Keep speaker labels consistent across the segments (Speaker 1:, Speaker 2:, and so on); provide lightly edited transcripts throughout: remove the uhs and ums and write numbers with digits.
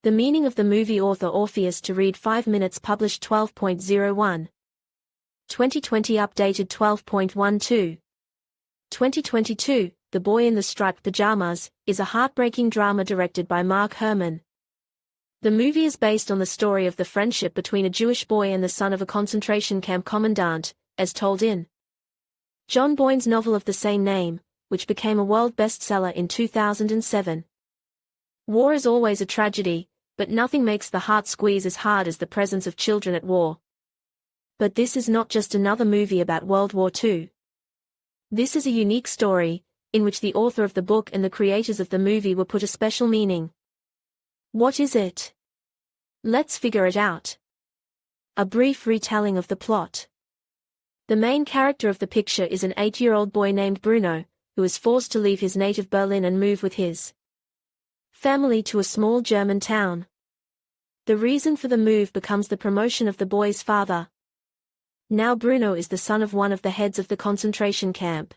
Speaker 1: The meaning of the movie author Orpheus to read 5 minutes published 12.01. 2020 updated 12.12. 2022, The Boy in the Striped Pajamas, is a heartbreaking drama directed by Mark Herman. The movie is based on the story of the friendship between a Jewish boy and the son of a concentration camp commandant, as told in John Boyne's novel of the same name, which became a world bestseller in 2007. War is always a tragedy, but nothing makes the heart squeeze as hard as the presence of children at war. But this is not just another movie about World War II. This is a unique story, in which the author of the book and the creators of the movie were put a special meaning. What is it? Let's figure it out. A brief retelling of the plot. The main character of the picture is an 8-year-old boy named Bruno, who is forced to leave his native Berlin and move with his family to a small German town. The reason for the move becomes the promotion of the boy's father. Now Bruno is the son of one of the heads of the concentration camp.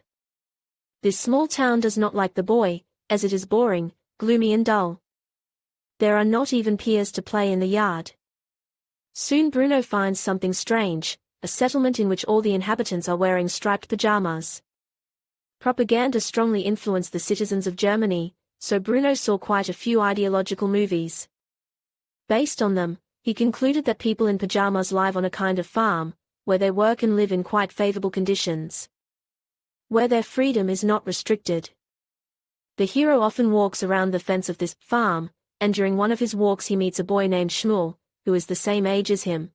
Speaker 1: This small town does not like the boy, as it is boring, gloomy and dull. There are not even peers to play in the yard. Soon Bruno finds something strange, a settlement in which all the inhabitants are wearing striped pajamas. Propaganda strongly influenced the citizens of Germany, so Bruno saw quite a few ideological movies. Based on them, he concluded that people in pajamas live on a kind of farm, where they work and live in quite favorable conditions, where their freedom is not restricted. The hero often walks around the fence of this farm, and during one of his walks he meets a boy named Shmuel, who is the same age as him.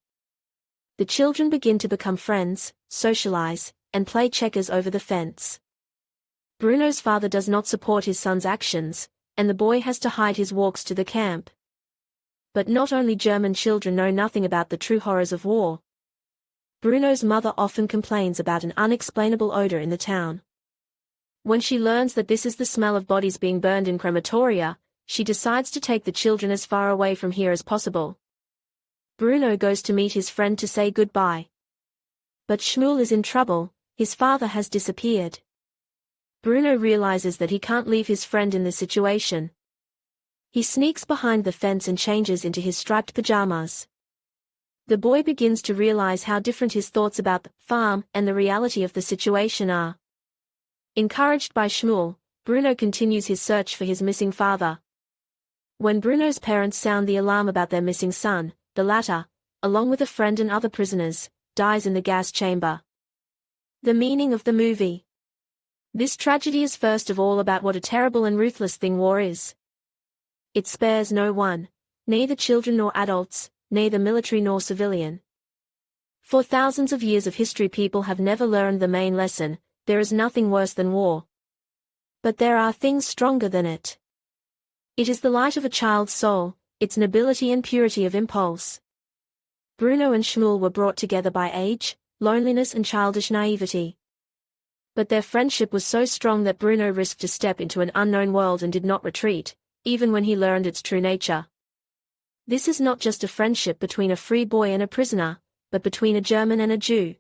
Speaker 1: The children begin to become friends, socialize, and play checkers over the fence. Bruno's father does not support his son's actions, and the boy has to hide his walks to the camp. But not only German children know nothing about the true horrors of war. Bruno's mother often complains about an unexplainable odor in the town. When she learns that this is the smell of bodies being burned in crematoria, she decides to take the children as far away from here as possible. Bruno goes to meet his friend to say goodbye. But Shmuel is in trouble, his father has disappeared. Bruno realizes that he can't leave his friend in this situation. He sneaks behind the fence and changes into his striped pajamas. The boy begins to realize how different his thoughts about the farm and the reality of the situation are. Encouraged by Shmuel, Bruno continues his search for his missing father. When Bruno's parents sound the alarm about their missing son, the latter, along with a friend and other prisoners, dies in the gas chamber. The meaning of the movie. This tragedy is first of all about what a terrible and ruthless thing war is. It spares no one, neither children nor adults, neither military nor civilian. For thousands of years of history people have never learned the main lesson: there is nothing worse than war. But there are things stronger than it. It is the light of a child's soul, its nobility and purity of impulse. Bruno and Shmuel were brought together by age, loneliness and childish naivety. But their friendship was so strong that Bruno risked a step into an unknown world and did not retreat, even when he learned its true nature. This is not just a friendship between a free boy and a prisoner, but between a German and a Jew.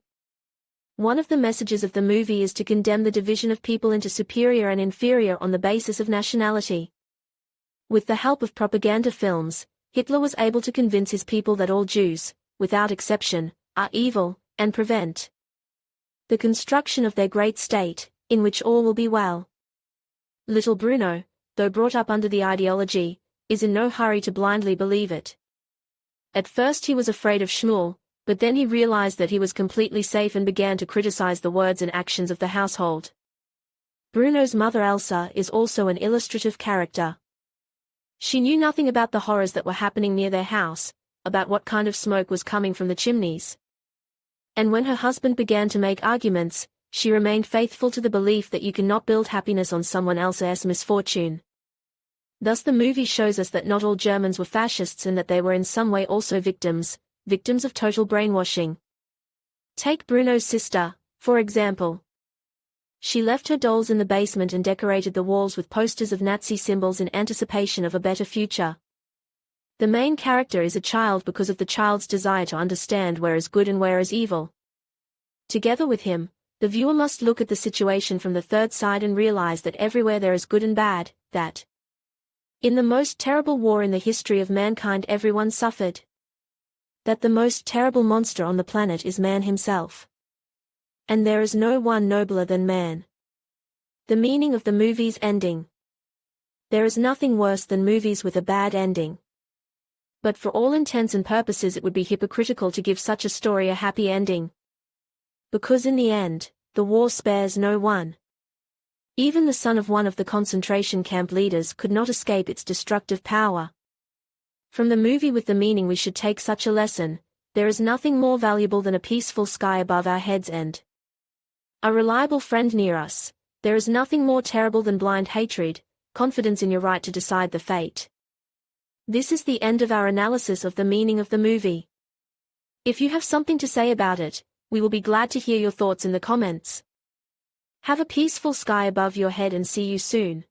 Speaker 1: One of the messages of the movie is to condemn the division of people into superior and inferior on the basis of nationality. With the help of propaganda films, Hitler was able to convince his people that all Jews, without exception, are evil, and prevent the construction of their great state, in which all will be well. Little Bruno, though brought up under the ideology, is in no hurry to blindly believe it. At first he was afraid of Shmuel, but then he realized that he was completely safe and began to criticize the words and actions of the household. Bruno's mother Elsa is also an illustrative character. She knew nothing about the horrors that were happening near their house, about what kind of smoke was coming from the chimneys. And when her husband began to make arguments, she remained faithful to the belief that you cannot build happiness on someone else's misfortune. Thus the movie shows us that not all Germans were fascists and that they were in some way also victims of total brainwashing. Take Bruno's sister, for example. She left her dolls in the basement and decorated the walls with posters of Nazi symbols in anticipation of a better future. The main character is a child because of the child's desire to understand where is good and where is evil. Together with him, the viewer must look at the situation from the third side and realize that everywhere there is good and bad, that In the most terrible war in the history of mankind everyone suffered. That the most terrible monster on the planet is man himself. And there is no one nobler than man. The meaning of the movie's ending. There is nothing worse than movies with a bad ending. But for all intents and purposes it would be hypocritical to give such a story a happy ending. Because in the end, the war spares no one. Even the son of one of the concentration camp leaders could not escape its destructive power. From the movie with the meaning we should take such a lesson, there is nothing more valuable than a peaceful sky above our heads and a reliable friend near us. There is nothing more terrible than blind hatred, confidence in your right to decide the fate. This is the end of our analysis of the meaning of the movie. If you have something to say about it, we will be glad to hear your thoughts in the comments. Have a peaceful sky above your head and see you soon.